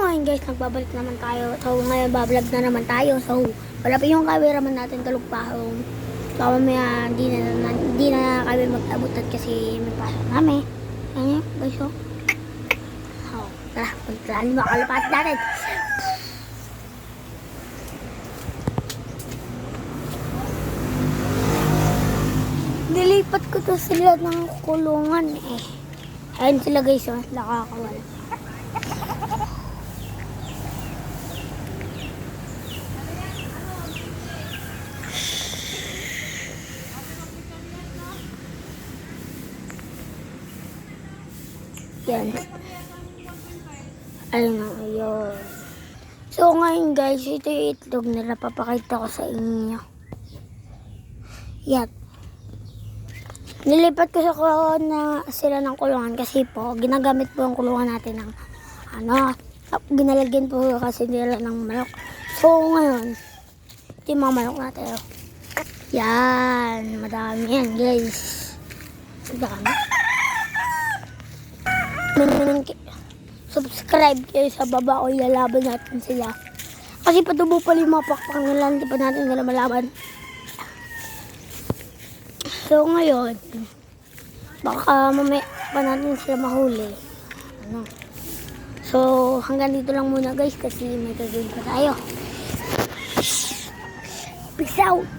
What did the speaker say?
ngayon guys, nagbabalik naman tayo. So ngayon bablog na naman tayo. So wala pa yung cameraman natin talugpahong. So mamaya di na kami mag-abutan kasi may pasok namin. Ayan guys, so. So tara, pagtalanin mo kalapat natin. Nilipat ko to sila ng kulungan eh. Ayun sila guys, oh, nakakawala. Yan. Ayun na, ayun. So ngayon guys, ito yung itlog nila. Papakita ko sa inyo. Yan. Nilipat ko na sila ng kulungan kasi po, ginagamit po yung kulungan natin ng ginalagyan po kasi nila ng manok. So ngayon, ito yung mga manok natin. Yan, madami yan guys. Madami. Subscribe kayo sa baba o ilalaban natin sila. Kasi patubo pa yung mga pakpak nila, hindi pa natin nila malaban. So ngayon, baka mamaya pa natin sila mahuli. So hanggang dito lang muna guys kasi may gagawin pa tayo. Peace out!